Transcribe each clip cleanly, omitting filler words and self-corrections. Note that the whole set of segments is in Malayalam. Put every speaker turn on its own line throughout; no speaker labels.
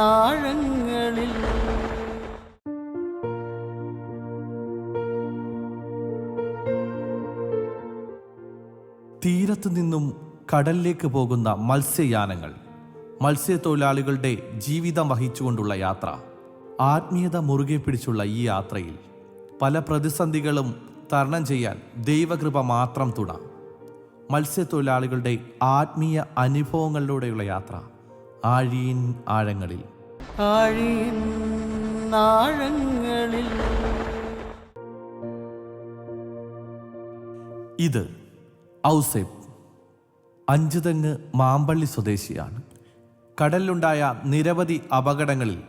ആഴങ്ങളിൽ
തീരത്തു നിന്നും കടലിലേക്ക് പോകുന്ന മത്സ്യയാനങ്ങൾ, മത്സ്യത്തൊഴിലാളികളുടെ ജീവിതം വഹിച്ചുകൊണ്ടുള്ള യാത്ര. ആത്മീയത മുറുകെ പിടിച്ചുള്ള ഈ യാത്രയിൽ പല പ്രതിസന്ധികളും തരണം ചെയ്യാൻ ദൈവകൃപ മാത്രം തുണ. മത്സ്യത്തൊഴിലാളികളുടെ ആത്മീയ അനുഭവങ്ങളിലൂടെയുള്ള യാത്ര ആഴിയിൻ ആഴങ്ങളിൽ.
ആഴിയിൻ ആഴങ്ങളിൽ.
ഇത് ഔസേപ്പ്, അഞ്ചുതെങ്ങ് മാമ്പള്ളി സ്വദേശിയാണ്. കടലിലുണ്ടായ നിരവധി അപകടങ്ങളിൽ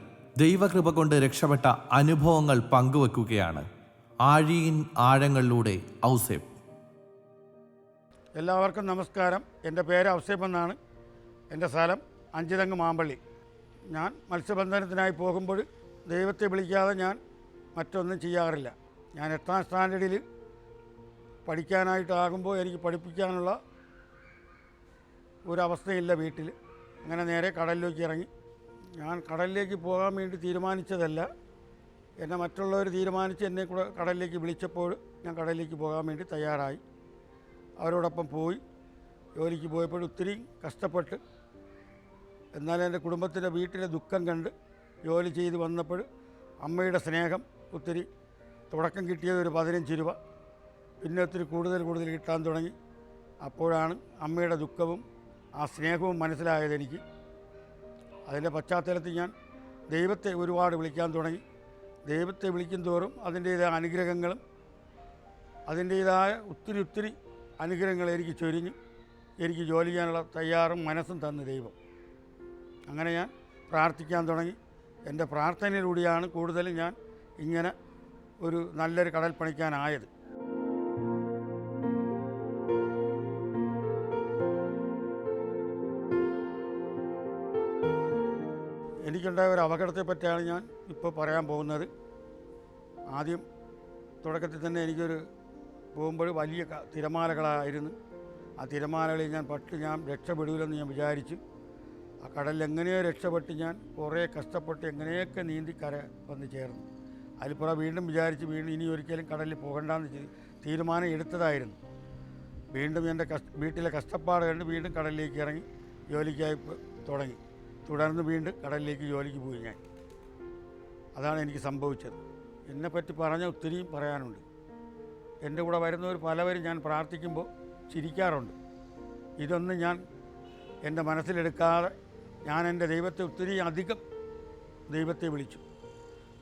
ദൈവകൃപ കൊണ്ട് രക്ഷപ്പെട്ട അനുഭവങ്ങൾ പങ്കുവെക്കുകയാണ് ആഴിയിൻ ആഴങ്ങളിലൂടെ ഔസേപ്പ്.
എല്ലാവർക്കും നമസ്കാരം. എൻ്റെ പേര് ഔസേപ്പ് എന്നാണ്. എൻ്റെ സ്ഥലം അഞ്ചുതെങ്ങ് മാമ്പള്ളി. ഞാൻ മത്സ്യബന്ധനത്തിനായി പോകുമ്പോൾ ദൈവത്തെ വിളിക്കാതെ ഞാൻ മറ്റൊന്നും ചെയ്യാറില്ല. ഞാൻ 8ാം സ്റ്റാൻഡേർഡിൽ പഠിക്കാനായിട്ടാകുമ്പോൾ എനിക്ക് പഠിപ്പിക്കാനുള്ള ഒരവസ്ഥയില്ല വീട്ടിൽ. അങ്ങനെ നേരെ കടലിലേക്ക് ഇറങ്ങി. ഞാൻ കടലിലേക്ക് പോകാൻ വേണ്ടി തീരുമാനിച്ചതല്ല, എന്നെ മറ്റുള്ളവർ തീരുമാനിച്ച് എന്നെ കൂടെ കടലിലേക്ക് വിളിച്ചപ്പോൾ ഞാൻ കടലിലേക്ക് പോകാൻ വേണ്ടി തയ്യാറായി. അവരോടൊപ്പം പോയി. ജോലിക്ക് പോയപ്പോൾ ഒത്തിരി കഷ്ടപ്പെട്ട്, എന്നാലും എൻ്റെ കുടുംബത്തിൻ്റെ വീട്ടിലെ ദുഃഖം കണ്ട് ജോലി ചെയ്ത് വന്നപ്പോൾ അമ്മയുടെ സ്നേഹം ഒത്തിരി, തുടക്കം കിട്ടിയത് ഒരു 15 രൂപ, പിന്നെ ഒത്തിരി കൂടുതൽ കിട്ടാൻ തുടങ്ങി. അപ്പോഴാണ് അമ്മയുടെ ദുഃഖവും ആ സ്നേഹവും മനസ്സിലായത് എനിക്ക്. അതിൻ്റെ പശ്ചാത്തലത്തിൽ ഞാൻ ദൈവത്തെ ഒരുപാട് വിളിക്കാൻ തുടങ്ങി. ദൈവത്തെ വിളിക്കും തോറും അതിൻ്റേതായ അനുഗ്രഹങ്ങളും അതിൻ്റേതായ ഒത്തിരി അനുഗ്രഹങ്ങൾ എനിക്ക് ചൊരിഞ്ഞു. എനിക്ക് ജോലി ചെയ്യാനുള്ള തയ്യാറും മനസ്സും തന്നു ദൈവം. അങ്ങനെ ഞാൻ പ്രാർത്ഥിക്കാൻ തുടങ്ങി. എൻ്റെ പ്രാർത്ഥനയിലൂടെയാണ് കൂടുതലും ഞാൻ ഇങ്ങനെ ഒരു നല്ലൊരു കടൽ പണിക്കാനായത്. എനിക്കുണ്ടായ ഒരു അപകടത്തെ പറ്റിയാണ് ഞാൻ ഇപ്പോൾ പറയാൻ പോകുന്നത്. ആദ്യം തുടക്കത്തിൽ തന്നെ എനിക്കൊരു പോകുമ്പോൾ വലിയ തിരമാലകളായിരുന്നു. ആ തിരമാലകളിൽ ഞാൻ രക്ഷപ്പെടില്ലെന്ന് ഞാൻ വിചാരിച്ചു. ആ കടലിൽ എങ്ങനെയോ രക്ഷപ്പെട്ട് ഞാൻ കുറേ കഷ്ടപ്പെട്ട് എങ്ങനെയൊക്കെ നീന്തി കര വന്ന് ചേർന്നു. അതിൽപ്പുറം വീണ്ടും വിചാരിച്ച് ഇനി ഒരിക്കലും കടലിൽ പോകണ്ടെന്ന് തീരുമാനം എടുത്തതായിരുന്നു. വീണ്ടും എൻ്റെ വീട്ടിലെ കഷ്ടപ്പാട് കണ്ട് വീണ്ടും കടലിലേക്ക് ഇറങ്ങി ജോലിക്കായി തുടങ്ങി. തുടർന്ന് വീണ്ടും കടലിലേക്ക് ജോലിക്ക് പോയി ഞാൻ. അതാണ് എനിക്ക് സംഭവിച്ചത്. എന്നെപ്പറ്റി പറഞ്ഞ ഒത്തിരിയും പറയാനുണ്ട്. എൻ്റെ കൂടെ വരുന്നവർ പലവരും ഞാൻ പ്രാർത്ഥിക്കുമ്പോൾ ചിരിക്കാറുണ്ട്. ഇതൊന്നും ഞാൻ എൻ്റെ മനസ്സിലെടുക്കാതെ ഞാൻ എൻ്റെ ദൈവത്തെ ഒത്തിരി അധികം ദൈവത്തെ വിളിച്ചു.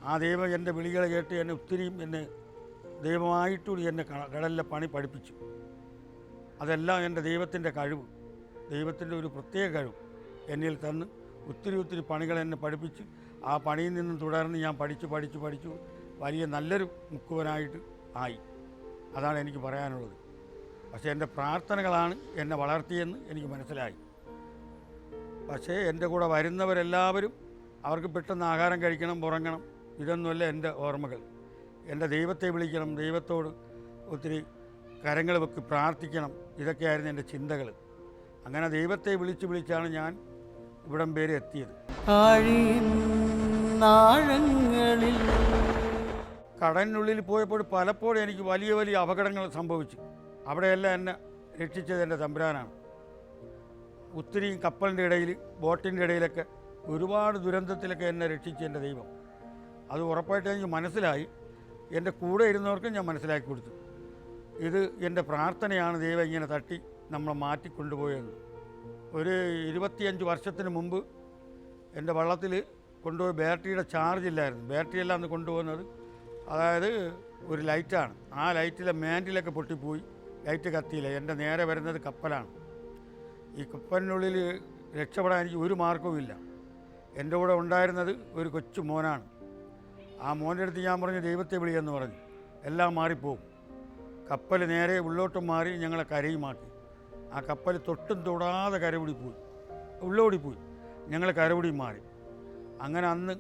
ആ ദൈവം എൻ്റെ വിളികളെ കേട്ട് എന്നെ ഒത്തിരിയും എന്നെ ദൈവമായിട്ടുകൂടി എന്നെ കടലിലെ പണി പഠിപ്പിച്ചു. അതെല്ലാം എൻ്റെ ദൈവത്തിൻ്റെ കഴിവ്, ദൈവത്തിൻ്റെ ഒരു പ്രത്യേക കഴിവ് എന്നിൽ തന്ന് ഒത്തിരി പണികൾ എന്നെ പഠിപ്പിച്ച് ആ പണിയിൽ നിന്നും തുടർന്ന് ഞാൻ പഠിച്ചു വലിയ നല്ലൊരു മുക്കുവനായിട്ട് ആയി. അതാണ് എനിക്ക് പറയാനുള്ളത്. പക്ഷേ എൻ്റെ പ്രാർത്ഥനകളാണ് എന്നെ വളർത്തിയെന്ന് എനിക്ക് മനസ്സിലായി. പക്ഷേ എൻ്റെ കൂടെ വരുന്നവരെല്ലാവരും അവർക്ക് പെട്ടെന്ന് ആഹാരം കഴിക്കണം, ഉറങ്ങണം, ഇതൊന്നുമല്ല എൻ്റെ ഓർമ്മകൾ. എൻ്റെ ദൈവത്തെ വിളിക്കണം, ദൈവത്തോട് ഒത്തിരി കരങ്ങൾ വെക്ക് പ്രാർത്ഥിക്കണം, ഇതൊക്കെയായിരുന്നു എൻ്റെ ചിന്തകൾ. അങ്ങനെ ദൈവത്തെ വിളിച്ചാണ് ഞാൻ ഇവിടം വരെ എത്തിയത്. കടലിനുള്ളിൽ പോയപ്പോൾ പലപ്പോഴും എനിക്ക് വലിയ അപകടങ്ങൾ സംഭവിച്ചു. അവിടെയെല്ലാം എന്നെ രക്ഷിച്ചത് എൻ്റെ തമ്പുരാനാണ്. ഒത്തിരി കപ്പലിൻ്റെ ഇടയിൽ, ബോട്ടിൻ്റെ ഇടയിലൊക്കെ ഒരുപാട് ദുരന്തത്തിലൊക്കെ എന്നെ രക്ഷിച്ച എൻ്റെ ദൈവം. അത് ഉറപ്പായിട്ട് എനിക്ക് മനസ്സിലായി. എൻ്റെ കൂടെ ഇരുന്നവർക്കും ഞാൻ മനസ്സിലാക്കി കൊടുത്തു. ഇത് എൻ്റെ പ്രാർത്ഥനയാണ് ദൈവം ഇങ്ങനെ തട്ടി നമ്മളെ മാറ്റിക്കൊണ്ടുപോയെന്ന്. ഒരു 25 വർഷത്തിന് മുമ്പ് എൻ്റെ വള്ളത്തിൽ കൊണ്ടുപോയി ബാറ്ററിയുടെ ചാർജ് ഇല്ലായിരുന്നു. ബാറ്ററിയെല്ലാം അന്ന് കൊണ്ടുപോകുന്നത്, അതായത് ഒരു ലൈറ്റാണ്. ആ ലൈറ്റിലെ മാൻഡിലൊക്കെ പൊട്ടിപ്പോയി, ലൈറ്റ് കത്തിയില്ല. എൻ്റെ നേരെ വരുന്നത് കപ്പലാണ്. ഈ കപ്പലിനുള്ളിൽ രക്ഷപ്പെടാൻ എനിക്ക് ഒരു മാർഗവുമില്ല. എൻ്റെ കൂടെ ഉണ്ടായിരുന്നത് ഒരു കൊച്ചു മോനാണ്. ആ മോൻ്റെ അടുത്ത് ഞാൻ പറഞ്ഞു ദൈവത്തെ വിളിയെന്ന് പറഞ്ഞു. എല്ലാം മാറിപ്പോകും. കപ്പൽ നേരെ ഉള്ളോട്ടും മാറി ഞങ്ങളെ കരയുമാക്കി. ആ കപ്പൽ തൊട്ടും തൊടാതെ ഉള്ളോടിപ്പോയി. ഞങ്ങൾ കരപിടി മാറി. അങ്ങനെ അന്ന്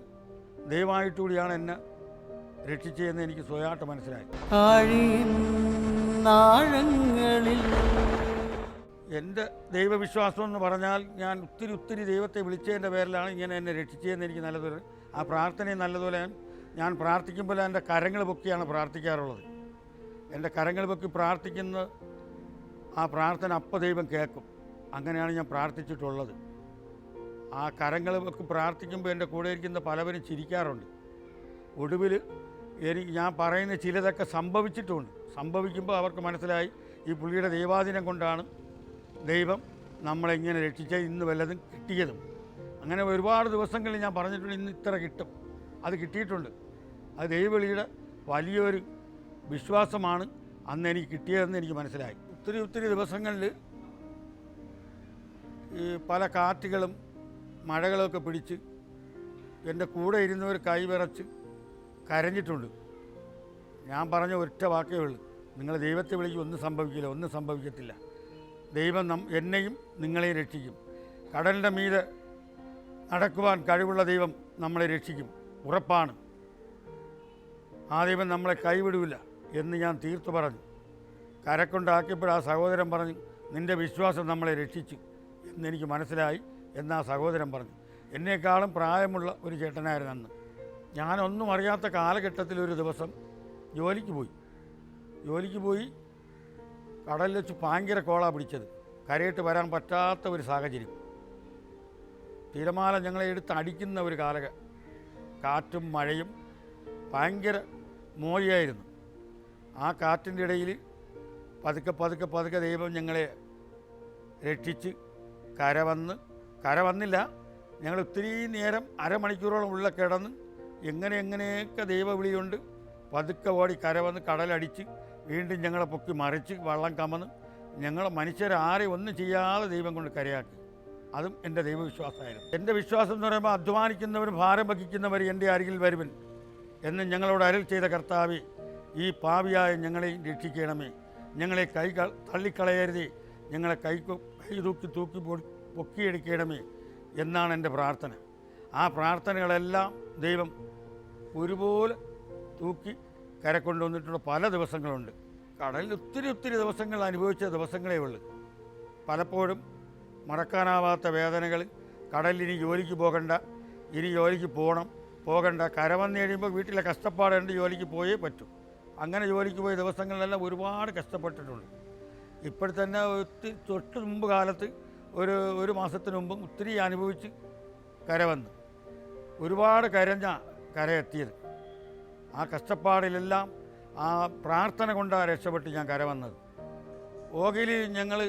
ദൈവമായിട്ടുകൂടിയാണ് എന്നെ രക്ഷിച്ചതെന്ന് എനിക്ക് സ്വയമായിട്ട് മനസ്സിലായി. എൻ്റെ ദൈവവിശ്വാസം എന്ന് പറഞ്ഞാൽ ഞാൻ ഒത്തിരി ദൈവത്തെ വിളിച്ചതിൻ്റെ പേരിലാണ് ഇങ്ങനെ എന്നെ രക്ഷിച്ചതെന്ന് എനിക്ക് നല്ലതുപോലെ ആ പ്രാർത്ഥനയെ നല്ലതുപോലെ ഞാൻ പ്രാർത്ഥിക്കുമ്പോൾ എൻ്റെ കരങ്ങൾ പൊക്കിയാണ് പ്രാർത്ഥിക്കാറുള്ളത്. എൻ്റെ കരങ്ങൾ പൊക്കി പ്രാർത്ഥിക്കുന്ന ആ പ്രാർത്ഥന അപ്പം ദൈവം കേൾക്കും. അങ്ങനെയാണ് ഞാൻ പ്രാർത്ഥിച്ചിട്ടുള്ളത്. ആ കരങ്ങൾ പൊക്കി പ്രാർത്ഥിക്കുമ്പോൾ എൻ്റെ കൂടെ ഇരിക്കുന്ന പലവരും ചിരിക്കാറുണ്ട്. ഒടുവിൽ ഞാൻ പറയുന്ന ചിലതൊക്കെ സംഭവിച്ചിട്ടുമുണ്ട്. സംഭവിക്കുമ്പോൾ അവർക്ക് മനസ്സിലായി ഈ പുള്ളിയുടെ ദൈവാധീനം കൊണ്ടാണ് ദൈവം നമ്മളെങ്ങനെ രക്ഷിച്ചാൽ ഇന്ന് വല്ലതും കിട്ടിയതും. അങ്ങനെ ഒരുപാട് ദിവസങ്ങളിൽ ഞാൻ പറഞ്ഞിട്ടുണ്ട് ഇന്ന് ഇത്ര കിട്ടും, അത് കിട്ടിയിട്ടുണ്ട്. അത് ദൈവവിളിയുടെ വലിയൊരു വിശ്വാസമാണ് അന്ന് എനിക്ക് കിട്ടിയതെന്ന് എനിക്ക് മനസ്സിലായി. ഒത്തിരി ദിവസങ്ങളിൽ ഈ പല കാറ്റുകളും മഴകളൊക്കെ പിടിച്ച് എൻ്റെ കൂടെ ഇരുന്നവർ കൈവിറച്ച് കരഞ്ഞിട്ടുണ്ട്. ഞാൻ പറഞ്ഞ ഒറ്റ വാക്കേ ഉള്ളൂ, നിങ്ങൾ ദൈവത്തെ വിളിക്കും, ഒന്നും സംഭവിക്കത്തില്ല. ദൈവം എന്നെയും നിങ്ങളെയും രക്ഷിക്കും. കടലിൻ്റെ മീതെ നടക്കുവാൻ കഴിവുള്ള ദൈവം നമ്മളെ രക്ഷിക്കും, ഉറപ്പാണ്. ആ ദൈവം നമ്മളെ കൈവിടില്ല എന്ന് ഞാൻ തീർത്തു പറഞ്ഞു. കരക്കൊണ്ടാക്കിയപ്പോൾ ആ സഹോദരൻ പറഞ്ഞു, നിൻ്റെ വിശ്വാസം നമ്മളെ രക്ഷിച്ചു എന്നെനിക്ക് മനസ്സിലായി എന്ന് ആ സഹോദരൻ പറഞ്ഞു. എന്നേക്കാളും പ്രായമുള്ള ഒരു ചേട്ടനായിരുന്നു അന്ന്. ഞാനൊന്നും അറിയാത്ത കാലഘട്ടത്തിൽ ഒരു ദിവസം ജോലിക്ക് പോയി കടലിൽ വെച്ച് ഭയങ്കര കോള പിടിച്ചത്. കരയിട്ട് വരാൻ പറ്റാത്ത ഒരു സാഹചര്യം. തിരമാല ഞങ്ങളെ എടുത്ത് അടിക്കുന്ന ഒരു കാറ്റും മഴയും ഭയങ്കര മോശമായിരുന്നു. ആ കാറ്റിൻ്റെ ഇടയിൽ പതുക്കെ ദൈവം ഞങ്ങളെ രക്ഷിച്ച് കര വന്നില്ല. ഞങ്ങൾ ഒത്തിരി നേരം അരമണിക്കൂറോളം ഉള്ള കിടന്ന് എങ്ങനെയൊക്കെ ദൈവവിളിയുണ്ട് പതുക്കെ ഓടി കരവന്ന് കടലടിച്ച് വീണ്ടും ഞങ്ങളെ പൊക്കി മറിച്ച് വള്ളം കമന്ന് ഞങ്ങളെ മനുഷ്യരാരെ ഒന്നും ചെയ്യാതെ ദൈവം കൊണ്ട് കരയാക്കി. അതും എൻ്റെ ദൈവവിശ്വാസമായിരുന്നു. എൻ്റെ വിശ്വാസം എന്ന് പറയുമ്പോൾ അധ്വാനിക്കുന്നവരും ഭാരം വഹിക്കുന്നവർ എൻ്റെ അരികിൽ വരുവൻ എന്ന് ഞങ്ങളോട് അരുൾ ചെയ്ത കർത്താവേ, ഈ പാപിയായ ഞങ്ങളെയും രക്ഷിക്കണമേ. ഞങ്ങളെ തള്ളിക്കളയരുതേ. ഞങ്ങളെ കൈ തൂക്കി പൊക്കിയെടുക്കണമേ എന്നാണ് എൻ്റെ പ്രാർത്ഥന. ആ പ്രാർത്ഥനകളെല്ലാം ദൈവം ഒരുപോലെ തൂക്കി കരക്കൊണ്ടുവന്നിട്ടുള്ള പല ദിവസങ്ങളുണ്ട്. കടലിൽ ഒത്തിരി ദിവസങ്ങൾ അനുഭവിച്ച ദിവസങ്ങളേ ഉള്ളൂ. പലപ്പോഴും മറക്കാനാവാത്ത വേദനകൾ. കടലിൽ ജോലിക്ക് പോകണ്ട, ജോലിക്ക് പോകണ്ട, കര വന്നു കഴിയുമ്പോൾ വീട്ടിലെ കഷ്ടപ്പാടുണ്ട്, ജോലിക്ക് പോയേ പറ്റൂ. അങ്ങനെ ജോലിക്ക് പോയ ദിവസങ്ങളിലെല്ലാം ഒരുപാട് കഷ്ടപ്പെട്ടിട്ടുണ്ട്. ഇപ്പോഴത്തന്നെ തൊട്ട് മുമ്പ് കാലത്ത് ഒരു മാസത്തിന് മുമ്പും ഒത്തിരി അനുഭവിച്ച് കരവന്ന് ഒരുപാട് കരയെത്തിയത്. ആ കഷ്ടപ്പാടിലെല്ലാം ആ പ്രാർത്ഥന കൊണ്ടാണ് രക്ഷപ്പെട്ട് ഞാൻ കരവന്നത്. ഓഗിൽ ഞങ്ങൾ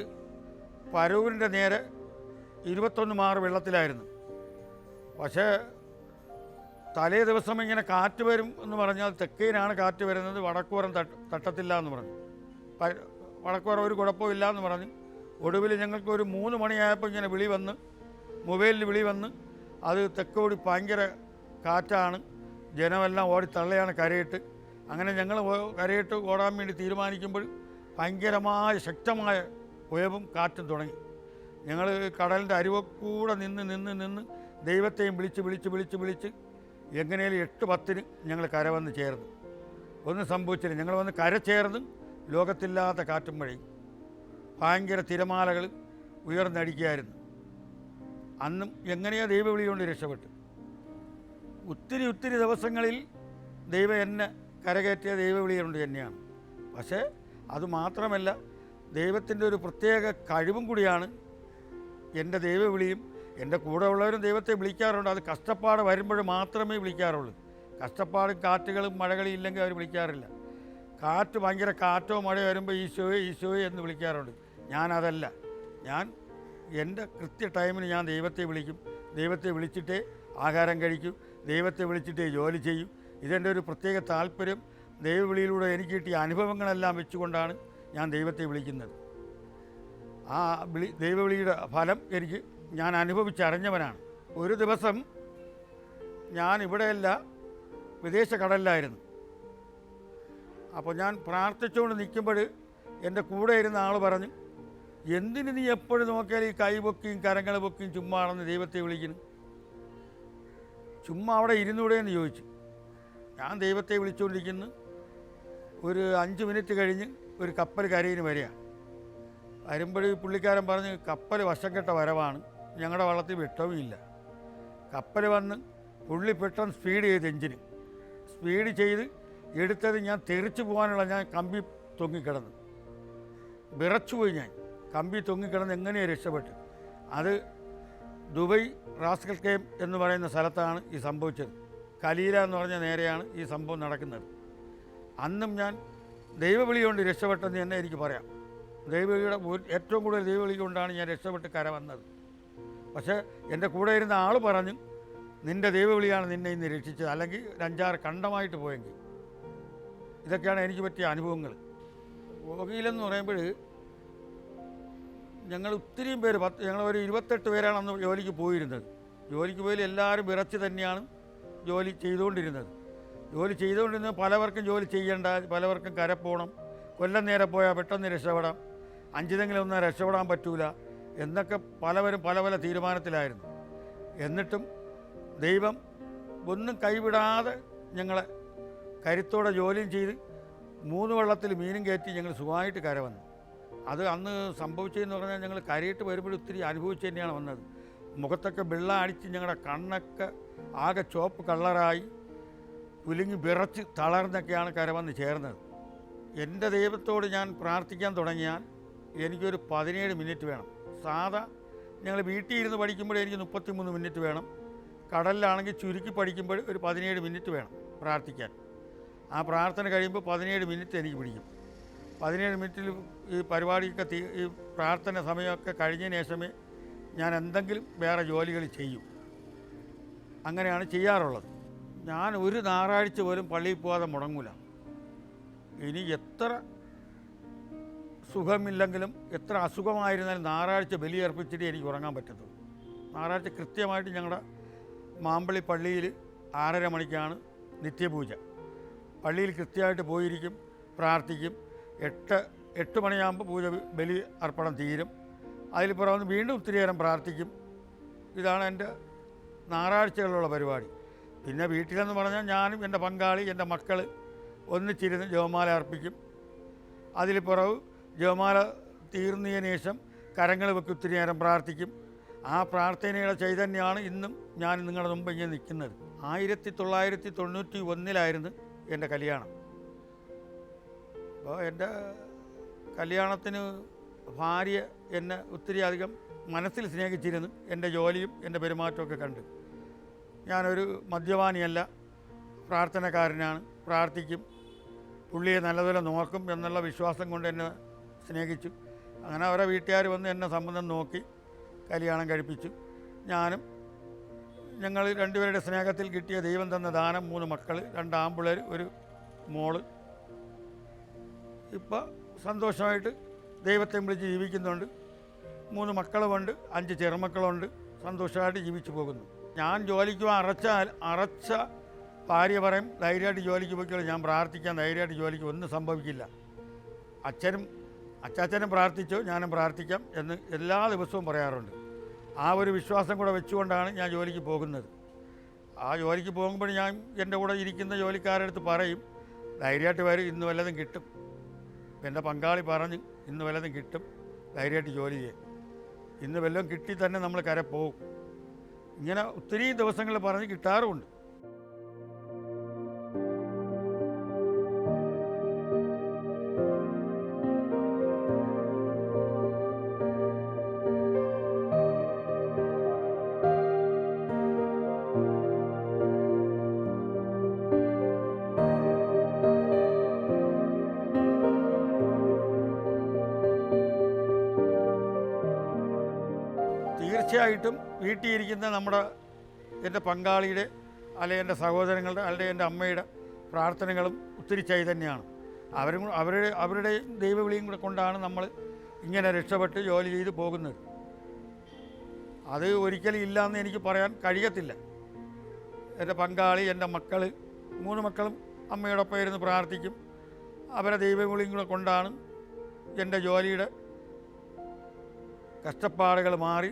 പരൂരിൻ്റെ നേരെ 21 മാറ് വെള്ളത്തിലായിരുന്നു. പക്ഷേ തലേ ദിവസം ഇങ്ങനെ കാറ്റ് വരും എന്ന് പറഞ്ഞാൽ തെക്കേനാണ് കാറ്റ് വരുന്നത്, വടക്കുപുറം തട്ടത്തില്ല എന്ന് പറഞ്ഞു. വടക്കുപുറം ഒരു കുഴപ്പമില്ല എന്ന് പറഞ്ഞു. ഒടുവിൽ ഞങ്ങൾക്ക് ഒരു 3 മണിയായപ്പോൾ ഇങ്ങനെ മൊബൈലിൽ വിളി വന്ന് അത് തെക്കോടി ഭയങ്കര കാറ്റാണ്, ജനമെല്ലാം ഓടി തള്ളയാണ് കരയിട്ട്. അങ്ങനെ ഞങ്ങൾ കരയിട്ട് ഓടാൻ വേണ്ടി തീരുമാനിക്കുമ്പോൾ ഭയങ്കരമായ ശക്തമായ ഉയവും കാറ്റും തുടങ്ങി. ഞങ്ങൾ കടലിൻ്റെ അരുവക്കൂടെ നിന്ന് ദൈവത്തെയും വിളിച്ച് എങ്ങനെയും 8:10 ഞങ്ങൾ കര വന്ന് ചേർന്നു. ഒന്നും സംഭവിച്ചില്ല. ഞങ്ങൾ വന്ന് കര ചേർന്ന് ലോകത്തില്ലാത്ത കാറ്റും മഴയും ഭയങ്കര തിരമാലകൾ ഉയർന്നടിക്കുകയായിരുന്നു. അന്നും എങ്ങനെയോ ദൈവവിളി കൊണ്ട് രക്ഷപ്പെട്ടു. ഒത്തിരി ദിവസങ്ങളിൽ ദൈവം എന്നെ കരകയറ്റിയ ദൈവവിളി കൊണ്ട് തന്നെയാണ്. പക്ഷേ അതുമാത്രമല്ല, ദൈവത്തിൻ്റെ ഒരു പ്രത്യേക കഴിവും കൂടിയാണ് എൻ്റെ ദൈവവിളിയും. എൻ്റെ കൂടെ ഉള്ളവരും ദൈവത്തെ വിളിക്കാറുണ്ട്. അത് കഷ്ടപ്പാട് വരുമ്പോൾ മാത്രമേ വിളിക്കാറുള്ളൂ. കഷ്ടപ്പാടും കാറ്റുകളും മഴകളും ഇല്ലെങ്കിൽ അവർ വിളിക്കാറില്ല. കാറ്റ് ഭയങ്കര കാറ്റോ മഴയോ വരുമ്പോൾ ഈശോയെ എന്ന് വിളിക്കാറുണ്ട്. ഞാനതല്ല. ഞാൻ എൻ്റെ കൃത്യ ടൈമിന് ഞാൻ ദൈവത്തെ വിളിക്കും. ദൈവത്തെ വിളിച്ചിട്ടേ ആഹാരം കഴിക്കും. ദൈവത്തെ വിളിച്ചിട്ടേ ജോലി ചെയ്യും. ഇതെൻ്റെ ഒരു പ്രത്യേക താല്പര്യം. ദൈവവിളിയിലൂടെ എനിക്ക് കിട്ടിയ അനുഭവങ്ങളെല്ലാം വെച്ചുകൊണ്ടാണ് ഞാൻ ദൈവത്തെ വിളിക്കുന്നത്. ആ ദൈവവിളിയുടെ ഫലം ഞാൻ അനുഭവിച്ചറിഞ്ഞവനാണ്. ഒരു ദിവസം ഞാൻ ഇവിടെയല്ല, വിദേശ കടലിലായിരുന്നു. അപ്പോൾ ഞാൻ പ്രാർത്ഥിച്ചുകൊണ്ട് നിൽക്കുമ്പോൾ എൻ്റെ കൂടെ ഇരുന്ന ആൾ പറഞ്ഞു, എന്തിന് നീ എപ്പോഴും നോക്കിയാൽ ഈ കൈ പൊക്കിയും കരങ്ങൾ പൊക്കിയും ചുമ്മാണെന്ന് ദൈവത്തെ വിളിക്കുന്നു, ചുമ്മാ അവിടെ ഇരുന്നൂടെ എന്ന് ചോദിച്ചു. ഞാൻ ദൈവത്തെ വിളിച്ചുകൊണ്ടിരിക്കുന്നു. ഒരു 5 മിനിറ്റ് കഴിഞ്ഞ് ഒരു കപ്പൽ കരയിന് വരുമ്പോൾ പുള്ളിക്കാരൻ പറഞ്ഞ് കപ്പൽ വശം കെട്ട വരവാണ്, ഞങ്ങളുടെ വള്ളത്തിൽ വെട്ടവും ഇല്ല. കപ്പൽ വന്ന് പുള്ളി പെട്ടെന്ന് സ്പീഡ് ചെയ്ത് എഞ്ചിന് സ്പീഡ് ചെയ്ത് എടുത്തത് ഞാൻ തെറിച്ച് പോകാനുള്ള ഞാൻ കമ്പി തൊങ്ങിക്കിടന്നു, വിറച്ചുപോയി. ഞാൻ കമ്പി തൊങ്ങിക്കിടന്ന് എങ്ങനെയാണ് രക്ഷപ്പെട്ട്. അത് ദുബൈ റാസ്കൽ കേം എന്ന് പറയുന്ന സ്ഥലത്താണ് ഈ സംഭവിച്ചത്. കലീല എന്ന് പറഞ്ഞ നേരെയാണ് ഈ സംഭവം നടക്കുന്നത്. അന്നും ഞാൻ ദൈവവിളി കൊണ്ട് രക്ഷപ്പെട്ടെന്ന് തന്നെ എനിക്ക് പറയാം. ദൈവവിളിയുടെ ഏറ്റവും കൂടുതൽ ദൈവവിളി കൊണ്ടാണ് ഞാൻ രക്ഷപ്പെട്ട് കര വന്നത്. പക്ഷേ എൻ്റെ കൂടെ ഇരുന്ന ആൾ പറഞ്ഞു, നിൻ്റെ ദൈവവിളിയാണ് നിന്നെ ഇന്ന് രക്ഷിച്ചത്, അല്ലെങ്കിൽ 5-6 കണ്ടമായിട്ട് പോയെങ്കിൽ. ഇതൊക്കെയാണ് എനിക്ക് പറ്റിയ അനുഭവങ്ങൾ. ഓഖിയിലെന്ന് പറയുമ്പോൾ ഞങ്ങൾ ഒത്തിരിയും പേര് ഞങ്ങൾ ഒരു 28 പേരാണ് അന്ന് ജോലിക്ക് പോയിരുന്നത്. ജോലിക്ക് പോയി എല്ലാവരും വിറച്ച് തന്നെയാണ് ജോലി ചെയ്തുകൊണ്ടിരുന്നത്. ജോലി ചെയ്തുകൊണ്ടിരുന്നത് പലവർക്കും ജോലി ചെയ്യേണ്ട, പലവർക്കും കര പോകണം, കൊല്ലം നേരെ പോയാൽ പെട്ടെന്ന് രക്ഷപ്പെടാം, അഞ്ചിതെങ്കിലും ഒന്നും രക്ഷപ്പെടാൻ പറ്റൂല എന്നൊക്കെ പലവരും പല പല തീരുമാനത്തിലായിരുന്നു. എന്നിട്ടും ദൈവം ഒന്നും കൈവിടാതെ ഞങ്ങളെ കരുത്തോടെ ജോലിയും ചെയ്ത് 3 വള്ളത്തിൽ മീനും കയറ്റി ഞങ്ങൾ സുഖമായിട്ട് കര വന്നു. അത് അന്ന് സംഭവിച്ചതെന്ന് പറഞ്ഞാൽ ഞങ്ങൾ കരയിട്ട് വരുമ്പോൾ ഒത്തിരി അനുഭവിച്ച് തന്നെയാണ് വന്നത്. മുഖത്തൊക്കെ വെള്ളം അടിച്ച് ഞങ്ങളുടെ കണ്ണൊക്കെ ആകെ ചുവപ്പ് കളറായി കുലുങ്ങി വിറച്ച് തളർന്നൊക്കെയാണ് കര വന്ന് ചേർന്നത്. എൻ്റെ ദൈവത്തോട് ഞാൻ പ്രാർത്ഥിക്കാൻ തുടങ്ങിയാൽ എനിക്കൊരു 17 മിനിറ്റ് വേണം. സാധാ ഞങ്ങൾ വീട്ടിൽ ഇരുന്ന് പഠിക്കുമ്പോൾ എനിക്ക് 33 മിനിറ്റ് വേണം. കടലിലാണെങ്കിൽ ചുരുക്കി പഠിക്കുമ്പോൾ ഒരു 17 മിനിറ്റ് വേണം പ്രാർത്ഥിക്കാൻ. ആ പ്രാർത്ഥന കഴിയുമ്പോൾ 17 മിനിറ്റ് എനിക്ക് പിടിക്കും. 17 മിനിറ്റിൽ ഈ പരിപാടിയൊക്കെ ഈ പ്രാർത്ഥന സമയമൊക്കെ കഴിഞ്ഞതിന് ശേഷമേ ഞാൻ എന്തെങ്കിലും വേറെ ജോലികൾ ചെയ്യും. അങ്ങനെയാണ് ചെയ്യാറുള്ളത്. ഞാൻ ഒരു ഞായറാഴ്ച പോലും പള്ളിയിൽ പോകാതെ മുടങ്ങൂല. ഇനി എത്ര സുഖമില്ലെങ്കിലും എത്ര അസുഖമായിരുന്നാലും ഞായറാഴ്ച ബലിയർപ്പിച്ചിട്ട് എനിക്ക് ഉറങ്ങാൻ പറ്റത്തുള്ളൂ. ഞായറാഴ്ച കൃത്യമായിട്ട് ഞങ്ങളുടെ മാമ്പള്ളി പള്ളിയിൽ 6:30 മണിക്കാണ് നിത്യപൂജ. പള്ളിയിൽ കൃത്യമായിട്ട് പോയിരിക്കും, പ്രാർത്ഥിക്കും. 8 മണിയാകുമ്പോൾ പൂജ ബലി അർപ്പണം തീരും. അതിൽ പുറമെ വീണ്ടും ഒത്തിരി നേരം പ്രാർത്ഥിക്കും. ഇതാണ് എൻ്റെ ഞായറാഴ്ചകളിലുള്ള പരിപാടി. പിന്നെ വീട്ടിലെന്ന് പറഞ്ഞാൽ ഞാനും എൻ്റെ പങ്കാളി, എൻ്റെ മക്കൾ ഒന്നിച്ചിരുന്ന് ജപമാല അർപ്പിക്കും. അതിൽ പുറവ് ജപമാല തീർന്നതിന് ശേഷം കരങ്ങൾ വെക്കി ഒത്തിരി നേരം പ്രാർത്ഥിക്കും. ആ പ്രാർത്ഥനയുടെ ചൈതന്യമാണ് ഇന്നും ഞാൻ നിങ്ങളുടെ മുമ്പ് ഇങ്ങനെ നിൽക്കുന്നത്. 1991 എൻ്റെ കല്യാണം. അപ്പോൾ എൻ്റെ കല്യാണത്തിന് ഭാര്യ എന്നെ ഒത്തിരി അധികം മനസ്സിൽ സ്നേഹിച്ചിരുന്നു. എൻ്റെ ജോലിയും എൻ്റെ പെരുമാറ്റമൊക്കെ കണ്ട്. ഞാനൊരു മദ്യപാനിയല്ല, പ്രാർത്ഥനക്കാരനാണ്, പ്രാർത്ഥിക്കും, പുള്ളിയെ നല്ലതുപോലെ നോക്കും എന്നുള്ള വിശ്വാസം കൊണ്ട് എന്നെ സ്നേഹിച്ചു. അങ്ങനെ അവരെ വീട്ടുകാർ വന്ന് എന്നെ സംബന്ധം നോക്കി കല്യാണം കഴിപ്പിച്ചു. ഞാനും ഞങ്ങൾ രണ്ടുപേരുടെ സ്നേഹത്തിൽ കിട്ടിയ ദൈവം തന്ന ദാനം 3 മക്കൾ, 2 ആൺപിള്ളേർ, 1 മോള്. ഇപ്പോൾ സന്തോഷമായിട്ട് ദൈവത്തെ വിളിച്ച് ജീവിക്കുന്നുണ്ട്. 3 മക്കളുമുണ്ട്, 5 ചെറുമക്കളുണ്ട്. സന്തോഷമായിട്ട് ജീവിച്ചു പോകുന്നു. ഞാൻ ജോലിക്ക് അറച്ച ഭാര്യ പറയും, ധൈര്യമായിട്ട് ജോലിക്ക് പോയിക്കോളൂ, ഞാൻ പ്രാർത്ഥിക്കാൻ ധൈര്യമായിട്ട് ജോലിക്ക് ഒന്നും സംഭവിക്കില്ല. അച്ചാച്ചനും പ്രാർത്ഥിച്ചോ, ഞാനും പ്രാർത്ഥിക്കാം എന്ന് എല്ലാ ദിവസവും പറയാറുണ്ട്. ആ ഒരു വിശ്വാസം കൂടെ വെച്ചുകൊണ്ടാണ് ഞാൻ ജോലിക്ക് പോകുന്നത്. ആ ജോലിക്ക് പോകുമ്പോൾ ഞാൻ എൻ്റെ കൂടെ ഇരിക്കുന്ന ജോലിക്കാരുടെ അടുത്ത് പറയും, ധൈര്യമായിട്ട് വരും, ഇന്ന് വല്ലതും കിട്ടും. എൻ്റെ പങ്കാളി പറഞ്ഞ് ഇന്ന് വല്ലതും കിട്ടും, ധൈര്യമായിട്ട് ജോലി ചെയ്യും, ഇന്ന് വല്ലതും കിട്ടി തന്നെ നമ്മൾ കര പോകും. ഇങ്ങനെ ഒത്തിരി ദിവസങ്ങൾ പറഞ്ഞ് കിട്ടാറുമുണ്ട്. തീർച്ചയായിട്ടും വീട്ടിലിരിക്കുന്ന എൻ്റെ പങ്കാളിയുടെ അല്ലെങ്കിൽ എൻ്റെ സഹോദരങ്ങളുടെ അല്ലെങ്കിൽ എൻ്റെ അമ്മയുടെ പ്രാർത്ഥനകളും ഒത്തിരി ചൈതന്യമാണ്. അവരുടെ ദൈവവിളിയും കൂടെ കൊണ്ടാണ് നമ്മൾ ഇങ്ങനെ രക്ഷപ്പെട്ട് ജോലി ചെയ്ത് പോകുന്നത്. അത് ഒരിക്കലും ഇല്ലയെന്ന് എനിക്ക് പറയാൻ കഴിയത്തില്ല. എൻ്റെ പങ്കാളി, എൻ്റെ മക്കൾ, 3 മക്കളും അമ്മയോടൊപ്പം ഇരുന്ന് പ്രാർത്ഥിക്കും. അവരെ ദൈവവിളിയും കൂടെ കൊണ്ടാണ് എൻ്റെ ജോലിയുടെ കഷ്ടപ്പാടുകൾ മാറി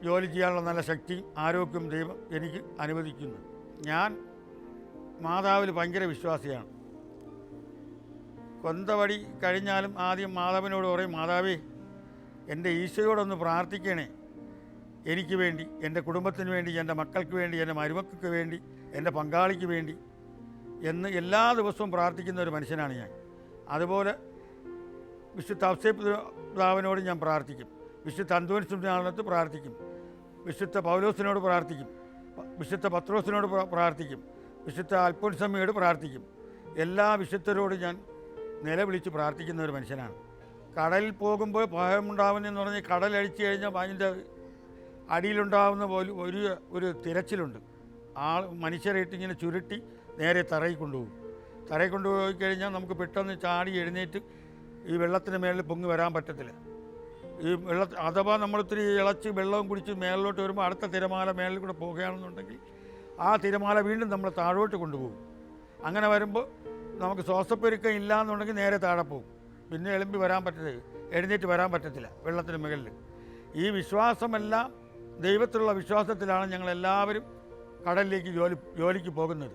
ജോലി ചെയ്യാനുള്ള നല്ല ശക്തിയും ആരോഗ്യവും ദൈവം എനിക്ക് അനുവദിക്കുന്നു. ഞാൻ മാതാവിൽ ഭയങ്കര വിശ്വാസിയാണ്. കൊന്തവടി കഴിഞ്ഞാലും ആദ്യം മാതാവിനോട് പറയും, മാതാവേ എൻ്റെ ഈശോയോടൊന്ന് പ്രാർത്ഥിക്കണേ, എനിക്ക് വേണ്ടി, എൻ്റെ കുടുംബത്തിന് വേണ്ടി, എൻ്റെ മക്കൾക്ക് വേണ്ടി, എൻ്റെ മരുമക്കൾക്ക് വേണ്ടി, എൻ്റെ പങ്കാളിക്ക് വേണ്ടി എന്ന് എല്ലാ ദിവസവും പ്രാർത്ഥിക്കുന്ന ഒരു മനുഷ്യനാണ് ഞാൻ. അതുപോലെ വിശുദ്ധ ഔസേപ്പ് പിതാവിനോട് ഞാൻ പ്രാർത്ഥിക്കും, വിശുദ്ധ അന്തോനിയോട് പ്രാർത്ഥിക്കും, വിശുദ്ധ പൗലോസിനോട് പ്രാർത്ഥിക്കും, വിശുദ്ധ പത്രോസിനോട് പ്രാർത്ഥിക്കും, വിശുദ്ധ അൽഫോൻസമ്മയോട് പ്രാർത്ഥിക്കും. എല്ലാ വിശുദ്ധരോടും ഞാൻ നിലവിളിച്ച് പ്രാർത്ഥിക്കുന്ന ഒരു മനുഷ്യനാണ്. കടലിൽ പോകുമ്പോൾ ഭയമുണ്ടാവുന്നതെന്ന് പറഞ്ഞാൽ കടലടിച്ചു കഴിഞ്ഞാൽ അതിൻ്റെ അടിയിലുണ്ടാവുന്ന പോലും ഒരു തിരച്ചിലുണ്ട്. മനുഷ്യരെ ഇട്ടിങ്ങനെ ചുരുട്ടി നേരെ തറയിൽ കൊണ്ടുപോകും. തറയിൽ കൊണ്ടുപോയി കഴിഞ്ഞാൽ നമുക്ക് പെട്ടെന്ന് ചാടി എഴുന്നേറ്റ് ഈ വെള്ളത്തിന് മേളിൽ പൊങ്ങി വരാൻ പറ്റത്തില്ല. ഈ അഥവാ നമ്മളിത്തിരി ഇളച്ച് വെള്ളവും കുടിച്ച് മേളിലോട്ട് വരുമ്പോൾ അടുത്ത തിരമാല മേളിൽ കൂടെ പോകുകയാണെന്നുണ്ടെങ്കിൽ ആ തിരമാല വീണ്ടും നമ്മൾ താഴോട്ട് കൊണ്ടുപോകും. അങ്ങനെ വരുമ്പോൾ നമുക്ക് ശ്വാസപ്പെരുക്കം ഇല്ല എന്നുണ്ടെങ്കിൽ നേരെ താഴെ പോകും. പിന്നെ എഴുന്നേറ്റ് വരാൻ പറ്റത്തില്ല വെള്ളത്തിന് മുകളിൽ. ഈ വിശ്വാസമെല്ലാം ദൈവത്തിലുള്ള വിശ്വാസത്തിലാണ് ഞങ്ങളെല്ലാവരും കടലിലേക്ക് ജോലിക്ക് പോകുന്നത്.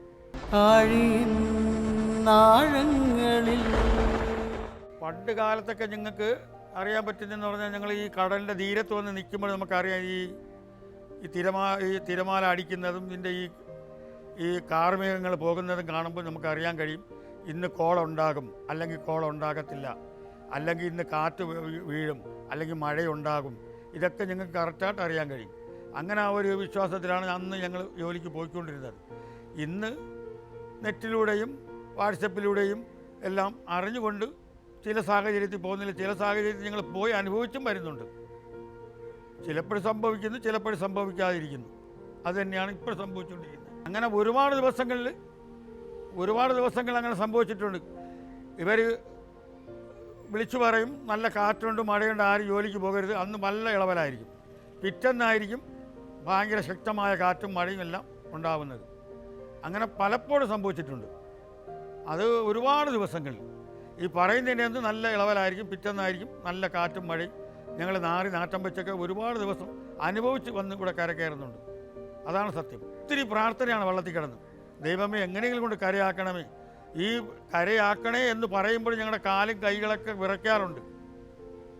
പണ്ട് കാലത്തൊക്കെ ഞങ്ങൾക്ക് അറിയാൻ പറ്റുന്നതെന്ന് പറഞ്ഞാൽ, ഞങ്ങൾ ഈ കടലിൻ്റെ തീരത്ത് വന്ന് നിൽക്കുമ്പോൾ നമുക്കറിയാം ഈ തിരമാല അടിക്കുന്നതും ഇതിൻ്റെ ഈ കാർമേഘങ്ങൾ പോകുന്നതും കാണുമ്പോൾ നമുക്കറിയാൻ കഴിയും ഇന്ന് കോളുണ്ടാകും, അല്ലെങ്കിൽ കോളുണ്ടാകത്തില്ല, അല്ലെങ്കിൽ ഇന്ന് കാറ്റ് വീഴും, അല്ലെങ്കിൽ മഴയുണ്ടാകും. ഇതൊക്കെ ഞങ്ങൾക്ക് കറക്റ്റായിട്ട് അറിയാൻ കഴിയും. അങ്ങനെ ആ ഒരു വിശ്വാസത്തിലാണ് അന്ന് ഞങ്ങൾ ജോലിക്ക് പോയിക്കൊണ്ടിരുന്നത്. ഇന്ന് നെറ്റിലൂടെയും വാട്സപ്പിലൂടെയും എല്ലാം അറിഞ്ഞുകൊണ്ട് ചില സാഹചര്യത്തിൽ പോകുന്നില്ല, ചില സാഹചര്യത്തിൽ ഞങ്ങൾ പോയി അനുഭവിച്ചും വരുന്നുണ്ട്. ചിലപ്പോഴും സംഭവിക്കുന്നു, ചിലപ്പോഴും സംഭവിക്കാതിരിക്കുന്നു. അതുതന്നെയാണ് ഇപ്പോൾ സംഭവിച്ചുകൊണ്ടിരിക്കുന്നത്. അങ്ങനെ ഒരുപാട് ദിവസങ്ങൾ അങ്ങനെ സംഭവിച്ചിട്ടുണ്ട്. ഇവർ വിളിച്ചു പറയും നല്ല കാറ്റുണ്ട്, മഴയുണ്ട്, ആരും ജോലിക്ക് പോകരുത്. അന്ന് നല്ല ഇളവലായിരിക്കും. പിറ്റന്നായിരിക്കും ഭയങ്കര ശക്തമായ കാറ്റും മഴയും എല്ലാം ഉണ്ടാവുന്നത്. അങ്ങനെ പലപ്പോഴും സംഭവിച്ചിട്ടുണ്ട്. അത് ഒരുപാട് ദിവസങ്ങളിൽ ഈ പറയുന്നതിൻ്റെ അന്ന് നല്ല ഇളവലായിരിക്കും, പിറ്റന്നായിരിക്കും നല്ല കാറ്റും മഴയും. ഞങ്ങൾ നാട്ടം വെച്ചൊക്കെ ഒരുപാട് ദിവസം അനുഭവിച്ച് വന്ന് ഇവിടെ കരകയറുന്നുണ്ട്. അതാണ് സത്യം. ഒത്തിരി പ്രാർത്ഥനയാണ് വെള്ളത്തിൽ കിടന്ന്, ദൈവമേ എങ്ങനെയെങ്കിലും കൊണ്ട് കരയാക്കണമേ. ഈ കരയാക്കണേ എന്ന് പറയുമ്പോൾ ഞങ്ങളുടെ കാലും കൈകളൊക്കെ വിറയ്ക്കാറുണ്ട്.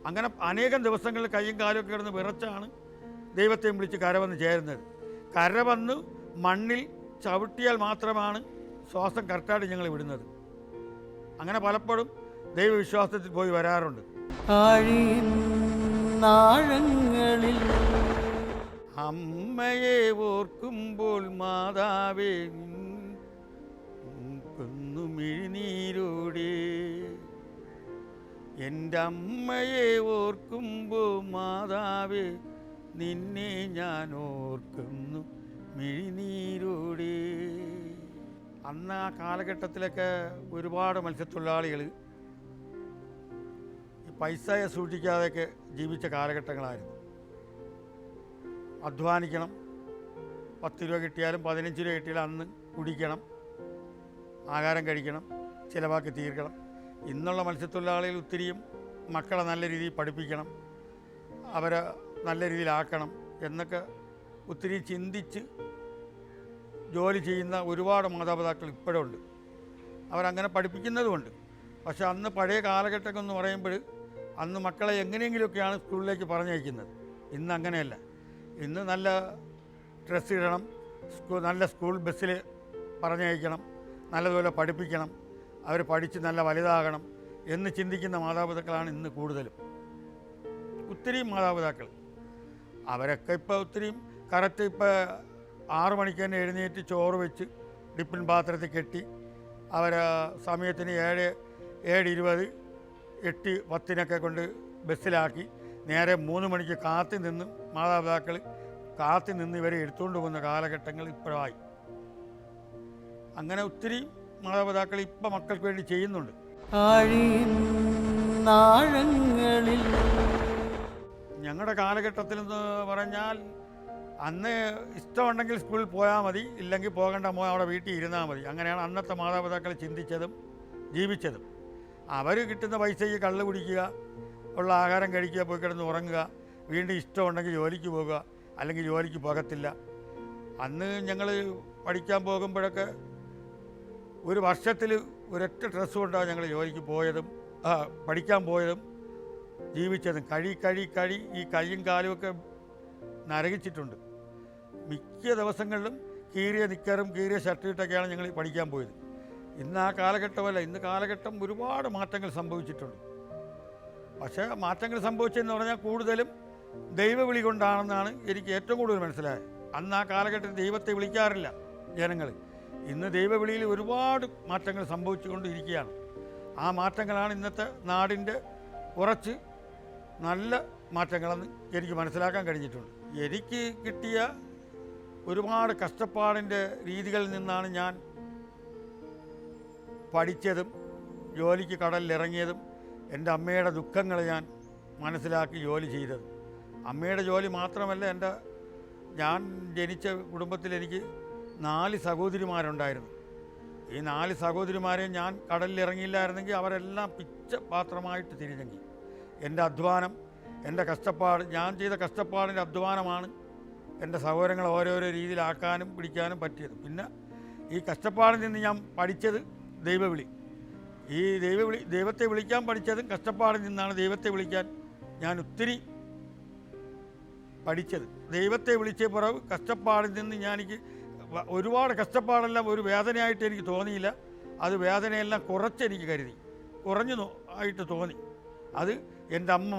അങ്ങനെ അനേകം ദിവസങ്ങളിൽ കൈയും കാലും ഒക്കെ കിടന്ന് വിറച്ചാണ് ദൈവത്തെയും വിളിച്ച് കരവന്ന് ചേരുന്നത്. കരവന്ന് മണ്ണിൽ ചവിട്ടിയാൽ മാത്രമാണ് ശ്വാസം കറക്റ്റായിട്ട് ഞങ്ങൾ വിടുന്നത്. അങ്ങനെ പലപ്പോഴും ദൈവവിശ്വാസത്തിൽ പോയി വരാറുണ്ട്. അമ്മയെ ഓർക്കുമ്പോൾ മാതാവേ കുന്നുമിഴിനീരോടെ, എൻ്റെ അമ്മയെ ഓർക്കുമ്പോൾ മാതാവേ നിന്നെ ഞാൻ ഓർക്കുന്നു മിഴിനീരോടെ. അന്ന് ആ കാലഘട്ടത്തിലൊക്കെ ഒരുപാട് മത്സ്യത്തൊഴിലാളികൾ ഈ പൈസയെ സൂക്ഷിക്കാതെയൊക്കെ ജീവിച്ച കാലഘട്ടങ്ങളായിരുന്നു. അധ്വാനിക്കണം, 10 രൂപ കിട്ടിയാലും 15 രൂപ കിട്ടിയാലും അന്ന് കുടിക്കണം, ആഹാരം കഴിക്കണം, ചിലവാക്കി തീർക്കണം. ഇന്നുള്ള മത്സ്യത്തൊഴിലാളികൾ ഒത്തിരിയും മക്കളെ നല്ല രീതിയിൽ പഠിപ്പിക്കണം, അവരെ നല്ല രീതിയിലാക്കണം എന്നൊക്കെ ഒത്തിരി ചിന്തിച്ച് ജോലി ചെയ്യുന്ന ഒരുപാട് മാതാപിതാക്കൾ ഇപ്പോഴുണ്ട്. അവരങ്ങനെ പഠിപ്പിക്കുന്നതുമുണ്ട്. പക്ഷെ അന്ന് പഴയ കാലഘട്ടം എന്ന് പറയുമ്പോൾ അന്ന് മക്കളെ എങ്ങനെയെങ്കിലുമൊക്കെയാണ് സ്കൂളിലേക്ക് പറഞ്ഞയക്കുന്നത്. ഇന്ന് അങ്ങനെയല്ല. ഇന്ന് നല്ല ഡ്രസ്സ് ഇടണം, നല്ല സ്കൂൾ ബസ്സിൽ പറഞ്ഞയക്കണം, നല്ലതുപോലെ പഠിപ്പിക്കണം, അവർ പഠിച്ച് നല്ല വലുതാകണം എന്ന് ചിന്തിക്കുന്ന മാതാപിതാക്കളാണ് ഇന്ന് കൂടുതലും. ഒത്തിരിയും മാതാപിതാക്കൾ അവരൊക്കെ ഇപ്പോൾ ഒത്തിരിയും കറക്റ്റ് ഇപ്പോൾ 6 മണിക്ക് തന്നെ എഴുന്നേറ്റ് ചോറ് വെച്ച് ടിഫിൻ പാത്രത്തിൽ കെട്ടി അവർ സമയത്തിന് 7:20, 8:10 കൊണ്ട് ബസ്സിലാക്കി നേരെ 3 മണിക്ക് മാതാപിതാക്കൾ കാത്തു നിന്ന് ഇവരെ എടുത്തുകൊണ്ട് പോകുന്ന കാലഘട്ടങ്ങൾ ഇപ്പോഴായി. അങ്ങനെ ഒത്തിരി മാതാപിതാക്കൾ ഇപ്പം മക്കൾക്ക് വേണ്ടി ചെയ്യുന്നുണ്ട്. ഞങ്ങളുടെ കാലഘട്ടത്തിൽ എന്ന് പറഞ്ഞാൽ അന്ന് ഇഷ്ടമുണ്ടെങ്കിൽ സ്കൂളിൽ പോയാൽ മതി, ഇല്ലെങ്കിൽ പോകേണ്ട അവിടെ വീട്ടിൽ ഇരുന്നാൽ മതി. അങ്ങനെയാണ് അന്നത്തെ മാതാപിതാക്കൾ ചിന്തിച്ചതും ജീവിച്ചതും. അവർ കിട്ടുന്ന പൈസയ്ക്ക് കള്ള് കുടിക്കുക, ഉള്ള ആഹാരം കഴിക്കുക, പോയി കിടന്ന് ഉറങ്ങുക, വീണ്ടും ഇഷ്ടമുണ്ടെങ്കിൽ ജോലിക്ക് പോകുക, അല്ലെങ്കിൽ ജോലിക്ക് പോകത്തില്ല. അന്ന് ഞങ്ങൾ പഠിക്കാൻ പോകുമ്പോഴൊക്കെ ഒരു വർഷത്തിൽ ഒരൊറ്റ ഡ്രസ്സ് കൊണ്ടാണ് ഞങ്ങൾ ജോലിക്ക് പോയതും പഠിക്കാൻ പോയതും ജീവിച്ചതും. കഴി ഈ കൈയും കാലുമൊക്കെ നരകിച്ചിട്ടുണ്ട്. മിക്ക ദിവസങ്ങളിലും കീറിയ നിക്കറും കീറിയ ഷർട്ടിട്ടൊക്കെയാണ് ഞങ്ങൾ പഠിക്കാൻ പോയത്. ഇന്ന് ആ കാലഘട്ടമല്ല. ഇന്ന് കാലഘട്ടം ഒരുപാട് മാറ്റങ്ങൾ സംഭവിച്ചിട്ടുണ്ട്. പക്ഷേ മാറ്റങ്ങൾ സംഭവിച്ചതെന്ന് പറഞ്ഞാൽ കൂടുതലും ദൈവവിളി കൊണ്ടാണെന്നാണ് എനിക്ക് ഏറ്റവും കൂടുതൽ മനസ്സിലായത്. അന്ന് ആ കാലഘട്ടത്തിൽ ദൈവത്തെ വിളിക്കാറില്ല ജനങ്ങൾ. ഇന്ന് ദൈവവിളിയിൽ ഒരുപാട് മാറ്റങ്ങൾ സംഭവിച്ചുകൊണ്ടിരിക്കുകയാണ്. ആ മാറ്റങ്ങളാണ് ഇന്നത്തെ നാടിൻ്റെ കുറച്ച് നല്ല മാറ്റങ്ങളെന്ന് എനിക്ക് മനസ്സിലാക്കാൻ കഴിഞ്ഞിട്ടുണ്ട്. എനിക്ക് കിട്ടിയ ഒരുപാട് കഷ്ടപ്പാടിൻ്റെ രീതികളിൽ നിന്നാണ് ഞാൻ പഠിച്ചതും ജോലിക്ക് കടലിലിറങ്ങിയതും എൻ്റെ അമ്മയുടെ ദുഃഖങ്ങൾ ഞാൻ മനസ്സിലാക്കി ജോലി ചെയ്തത്. അമ്മയുടെ ജോലി മാത്രമല്ല, ഞാൻ ജനിച്ച കുടുംബത്തിൽ എനിക്ക് 4 സഹോദരിമാരുണ്ടായിരുന്നു. ഈ 4 സഹോദരിമാരെയും ഞാൻ കടലിലിറങ്ങിയില്ലായിരുന്നെങ്കിൽ അവരെല്ലാം പിച്ച പാത്രമായിട്ട് തിരിഞ്ഞെങ്കിൽ. എൻ്റെ അധ്വാനം, എൻ്റെ കഷ്ടപ്പാട്, ഞാൻ ചെയ്ത കഷ്ടപ്പാടിൻ്റെ അധ്വാനമാണ് എൻ്റെ സഹോദരങ്ങളെ ഓരോരോ രീതിയിലാക്കാനും പിടിക്കാനും പറ്റിയത്. പിന്നെ ഈ കഷ്ടപ്പാടിൽ നിന്ന് ഞാൻ പഠിച്ചത് ദൈവവിളി. ഈ ദൈവത്തെ വിളിക്കാൻ പഠിച്ചതും കഷ്ടപ്പാടിൽ നിന്നാണ്. ദൈവത്തെ വിളിക്കാൻ ഞാൻ ഒത്തിരി പഠിച്ചത്. ദൈവത്തെ വിളിച്ച പുറവ് കഷ്ടപ്പാടിൽ നിന്ന് എനിക്ക് ഒരുപാട് കഷ്ടപ്പാടെല്ലാം ഒരു വേദനയായിട്ട് എനിക്ക് തോന്നിയില്ല. അത് വേദനയെല്ലാം കുറച്ചെനിക്ക് കരുതി, കുറഞ്ഞു ആയിട്ട് തോന്നി. അത് എൻ്റെ അമ്മ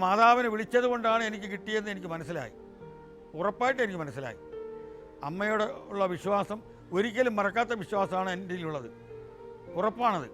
മാതാവിനെ വിളിച്ചത് കൊണ്ടാണ് എനിക്ക് കിട്ടിയതെന്ന് എനിക്ക് മനസ്സിലായി. ഉറപ്പായിട്ട് എനിക്ക് മനസ്സിലായി. അമ്മയോട് ഉള്ള വിശ്വാസം ഒരിക്കലും മറക്കാത്ത വിശ്വാസമാണ് എൻ്റെ ഉള്ളത്. ഉറപ്പാണത്.